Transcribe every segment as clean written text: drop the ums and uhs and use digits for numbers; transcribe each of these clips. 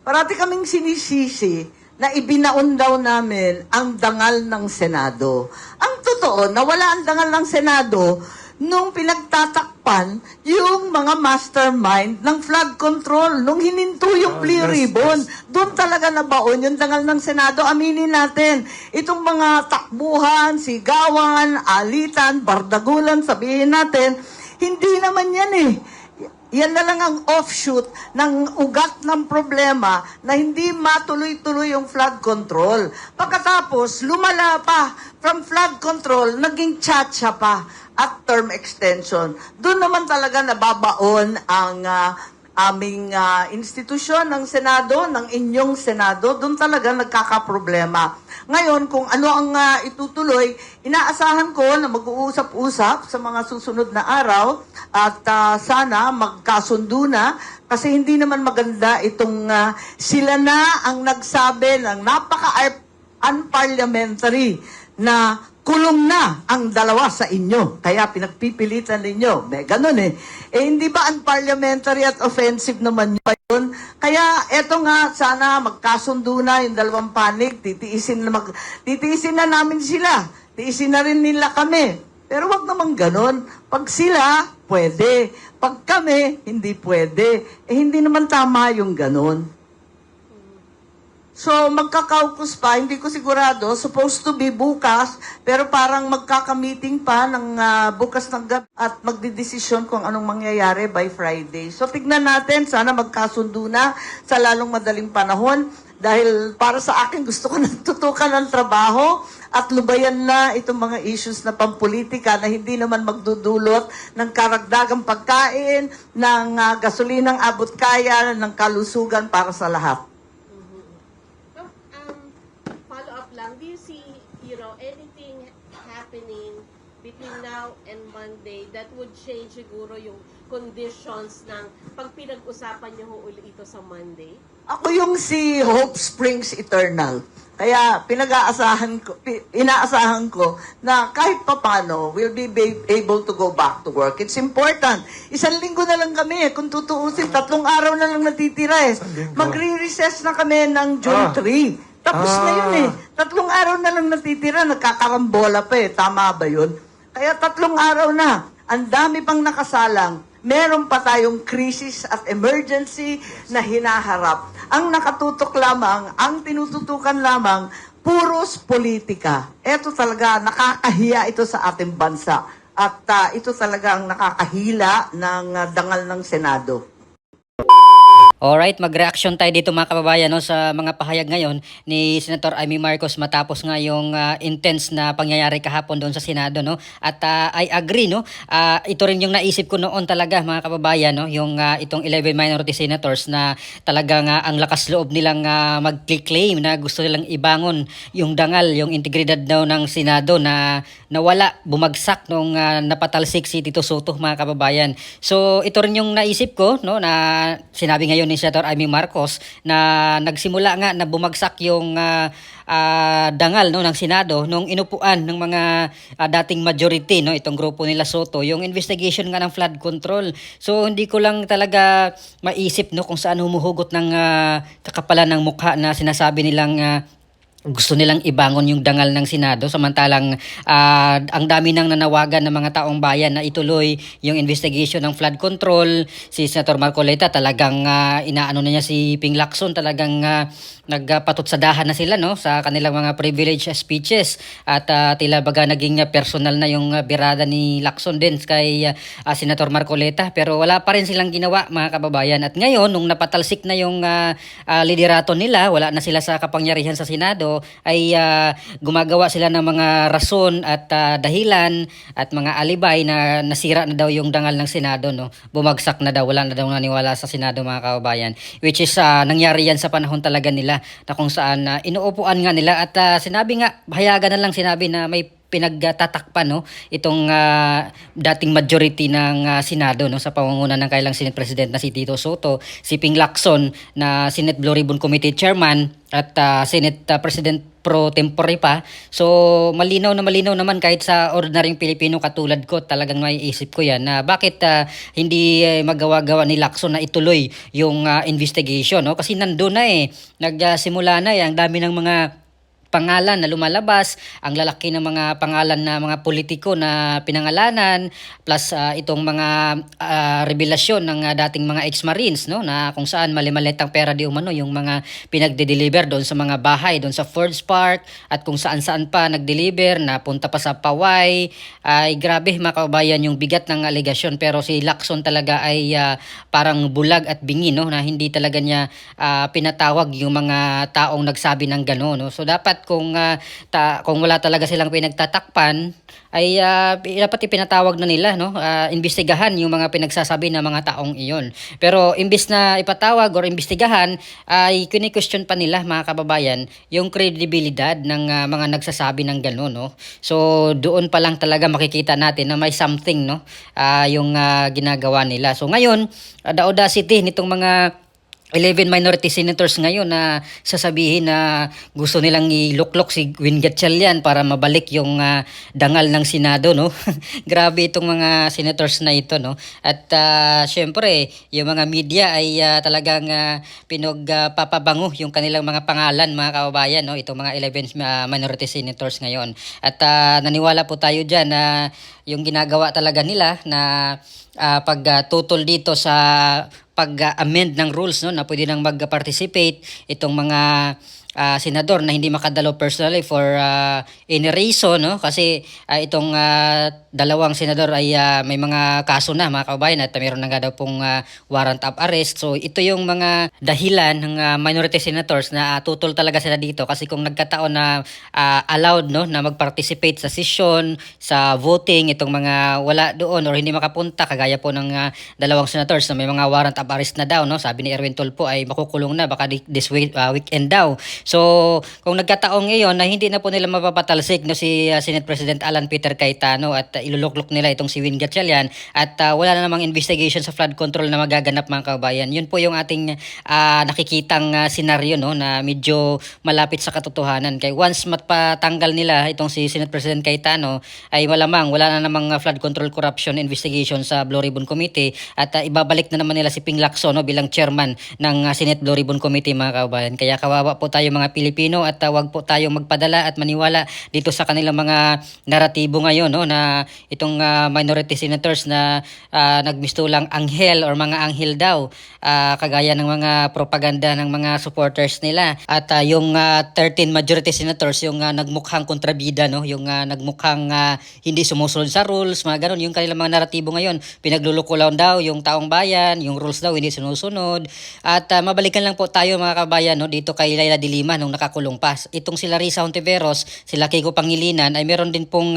Parati kaming sinisisi na ibinaon daw namin ang dangal ng Senado. Ang totoo, nawala ang dangal ng Senado nung pinagtatakpan yung mga mastermind ng flood control, nung hininto yung blue ribbon. Doon talaga nabaon yung dangal ng Senado. Aminin natin, itong mga takbuhan, sigawan, alitan, bardagulan, sabihin natin, hindi naman yan eh. Yan na lang ang offshoot ng ugat ng problema na hindi matuloy-tuloy yung flood control. Pagkatapos, lumala pa from flood control, naging tsa-tsa pa at term extension. Doon naman talaga nababaon ang aming institusyon ng Senado, ng inyong Senado. Doon talaga nagkakaproblema. Ngayon, kung ano ang itutuloy, inaasahan ko na mag-uusap-usap sa mga susunod na araw at sana magkasundo na kasi hindi naman maganda itong sila na ang nagsabi ng napaka-unparliamentary na kulong na ang dalawa sa inyo. Kaya pinagpipilitan ninyo. May ganun eh. Eh hindi ba unparliamentary at offensive naman yun? Kaya eto nga, sana magkasundo na yung dalawang panig. Titiisin na namin sila. Tiisin na rin nila kami. Pero wag naman ganun. Pag sila, pwede. Pag kami, hindi pwede. Eh hindi naman tama yung ganun. So, magkakaukus pa, hindi ko sigurado, supposed to be bukas, pero parang magkakamiting pa ng bukas ng gabi at magdidesisyon kung anong mangyayari by Friday. So, tignan natin, sana magkasundo na sa lalong madaling panahon dahil para sa akin gusto ko natutukan ng trabaho at lubayan na itong mga issues na pampolitika na hindi naman magdudulot ng karagdagang pagkain, ng gasolinang abot kaya, ng kalusugan para sa lahat. Do you see, anything happening between now and Monday that would change siguro yung conditions ng pag pinag-usapan niyo ho uli ito sa Monday? Ako yung si Hope Springs Eternal. Kaya inaasahan ko na kahit papano we'll be able to go back to work. It's important. Isang linggo na lang kami kung tutuusin. 3 araw na lang natitira eh. Magre-recess na kami ng June 3. Tapos na yun eh. 3 araw na lang natitira, nagkakarambola pa eh. Tama ba yun? Kaya 3 araw na. Ang dami pang nakasalang. Meron pa tayong krisis at emergency na hinaharap. Ang nakatutok lamang, ang tinututukan lamang, puros politika. Ito talaga, nakakahiya ito sa ating bansa. At ito talaga ang nakakahila ng dangal ng Senado. Alright, mag-reaction tayo dito mga kababayan no, sa mga pahayag ngayon ni Senator Amy Marcos matapos nga yung intense na pangyayari kahapon doon sa Senado. No? At I agree, no? Ito rin yung naisip ko noon talaga mga kababayan, no? Yung itong 11 minority senators na talagang ang lakas loob nilang mag-claim na gusto nilang ibangon yung dangal, yung integridad daw ng Senado na nawala, bumagsak nung napatalsik si Tito Soto mga kababayan. So ito rin yung naisip ko no, na sinabi ngayon ni Senator Amy Marcos na nagsimula nga na bumagsak yung dangal no ng Senado nung inupuan ng mga dating majority no itong grupo nila Soto yung investigation nga ng flood control. So hindi ko lang talaga maisip no kung saan humuhugot ng kakapalan ng mukha na sinasabi nilang gusto nilang ibangon yung dangal ng Senado samantalang ang dami nang nanawagan ng mga taong bayan na ituloy yung investigation ng flood control. Si Senator Marcoleta talagang inaano na niya si Ping Lacson, talagang nagpatutsadahan na sila no sa kanilang mga privilege speeches at tila baga naging personal na yung birada ni Lacson din kay Senator Marcoleta, pero wala pa rin silang ginawa mga kababayan. At ngayon nung napatalsik na yung liderato nila, wala na sila sa kapangyarihan sa Senado, ay gumagawa sila ng mga rason at dahilan at mga alibay na nasira na daw yung dangal ng Senado no. Bumagsak na daw, wala na daw naniwala sa Senado mga kababayan, which is nangyari yan sa panahon talaga nila na kung saan inuupuan nga nila at sinabi nga, hayagan na lang sinabi na may pinagtatakpan no itong dating majority ng Senado no sa pamumuno ng kailang Senate President na si Tito Soto, si Ping Lacson na Senate Blue Ribbon Committee Chairman at Senate President pro tempore pa. So malinaw naman kahit sa ordinaryong Pilipino katulad ko, talagang maiisip ko yan na bakit hindi magawa-gawa ni Lacson na ituloy yung investigation, no? Kasi nandoon na nagsimula na ang dami ng mga pangalan na lumalabas, ang lalaki ng mga pangalan na mga politiko na pinangalanan, plus itong mga revelasyon ng dating mga ex-marines, no, na kung saan mali-malitang pera di umano yung mga pinagde-deliver doon sa mga bahay, doon sa Fords Park, at kung saan-saan pa nag-deliver, na punta pa sa Paway. Ay grabe mga kababayan yung bigat ng aligasyon, pero si Lacson talaga ay parang bulag at bingi, no, na hindi talaga niya pinatawag yung mga taong nagsabi ng gano'n, no. So dapat kung wala talaga silang pinagtatakpan ay dapat ipinatawag na nila, no, imbestigahan yung mga pinagsasabi ng mga taong iyon. Pero imbis na ipatawag or imbestigahan ay kini-question pa nila mga kababayan yung credibility ng mga nagsasabi ng gano'n, no. So doon pa lang talaga makikita natin na may something, no, yung ginagawa nila. So ngayon, the audacity nitong mga 11 minority senators ngayon na sasabihin na gusto nilang iluklok si Win Gatchalian para mabalik yung dangal ng Senado, no. Grabe itong mga senators na ito, no. At syempre, yung mga media ay talagang pinagpapabango yung kanilang mga pangalan, mga kababayan, no, itong mga 11 minority senators ngayon. At naniwala po tayo diyan na yung ginagawa talaga nila na pagtutol dito sa pag-amend ng rules, no, na pwede nang mag-participate itong mga senador na hindi makadalo personally for any reason, no, kasi itong dalawang senador ay may mga kaso na, mga kababayan, at mayroon na nga daw pong warrant of arrest. So ito yung mga dahilan ng minority senators na tutol talaga sila dito, kasi kung nagkataon na allowed, no, na mag-participate sa session, sa voting, itong mga wala doon or hindi makapunta, kagaya po ng dalawang senators na may mga warrant of arrest na daw, no, sabi ni Erwin Tulfo ay makukulong na baka this weekend daw. So, kung nagkataong ngayon na hindi na po nila mapapatalsik, no, si Senate President Alan Peter Cayetano at iluluklok nila itong si Win Gatchalian at wala na namang investigation sa flood control na magaganap, mga kababayan. Yun po yung ating nakikitang senaryo, no, na medyo malapit sa katotohanan. Kaya once matpatanggal nila itong si Senate President Cayetano ay malamang wala na namang flood control corruption investigation sa Blue Ribbon Committee at ibabalik na naman nila si Ping Lacson, no, bilang chairman ng Senate Blue Ribbon Committee, mga kababayan. Kaya kawawa po tayo mga Pilipino at wag po tayong magpadala at maniwala dito sa kanilang mga naratibo ngayon, no, na itong minority senators na nagmistulang anghel or mga anghel daw, kagaya ng mga propaganda ng mga supporters nila. At yung 13 majority senators yung nagmukhang kontrabida, no, yung nagmukhang hindi sumusunod sa rules, mga ganun yung kanilang mga naratibo ngayon. Pinagluluko lang daw yung taong bayan, yung rules daw hindi sinusunod. At mabalikan lang po tayo, mga kabayan, no, dito kay Leila de Lima nung nakakulong pa. Itong sila Risa Hontiveros, sila Kiko Pangilinan ay meron din pong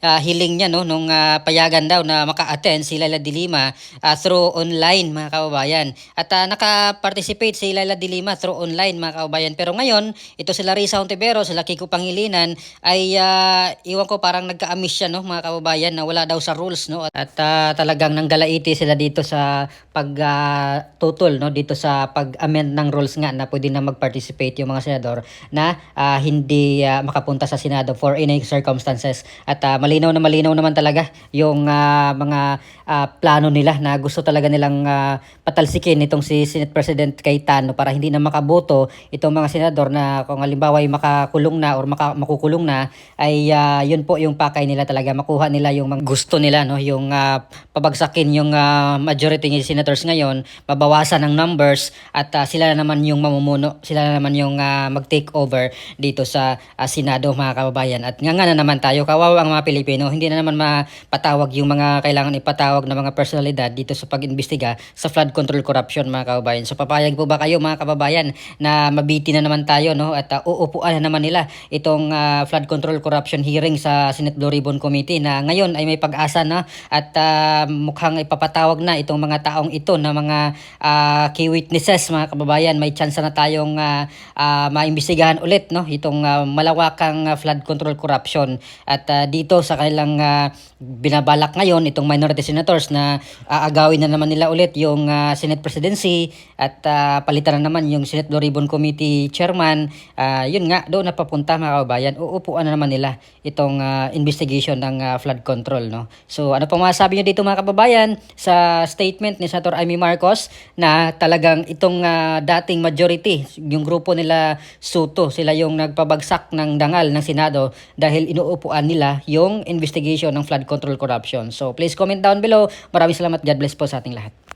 hiling niya, no, nung payagan daw na maka-attend si Leila de Lima through online, mga kababayan. At naka-participate si Leila de Lima through online, mga kababayan. Pero ngayon, ito sila Risa Hontiveros, sila Kiko Pangilinan ay iwan ko parang nagka-amiss siya, no, mga kababayan, na wala daw sa rules, no. At talagang nanggalaiti sila dito sa pagtutol, no, dito sa pag-amend ng rules nga na pwede na mag-participate yung mga senador na hindi makapunta sa Senado for any circumstances. At malinaw naman talaga yung mga plano nila na gusto talaga nilang patalsikin itong si Senate President Cayetano para hindi na makaboto itong mga senador na kung halimbawa ay makakulong na or makukulong na ay yun po yung pakay nila talaga, makuha nila yung mga gusto nila, no, yung pabagsakin yung majority ng senators ngayon, mabawasan ang numbers at sila na naman yung mamumuno, sila na naman yung mag-take over dito sa Senado, mga kababayan. At nga na naman tayo, kawawa ang mga Pilipino, hindi na naman mapatawag yung mga kailangan ipatawag na mga personalidad dito sa pag-imbestiga sa flood control corruption, mga kababayan. So papayag po ba kayo, mga kababayan, na mabiti na naman tayo, no, at uupuan na naman nila itong flood control corruption hearing sa Senate Blue Ribbon Committee na ngayon ay may pag-asa na at mukhang ipapatawag na itong mga taong ito na mga key witnesses, mga kababayan. May chance na tayong maimbestigahan ulit no itong malawakang flood control corruption. At dito sa kailang binabalak ngayon itong minority senators na aagawin na naman nila ulit yung Senate presidency at palitan na naman yung Senate Blue Ribbon Committee chairman. Yun nga, doon napapunta mga kababayan, uupuan na naman nila itong investigation ng flood control. No? So ano pang masasabi nyo dito mga kababayan sa statement ni Senator Amy Marcos na talagang itong dating majority, yung grupo nila Soto, sila yung nagpabagsak ng dangal ng Senado dahil inuupuan nila yung investigation ng flood control corruption. So please comment down below. Maraming salamat. God bless po sa ating lahat.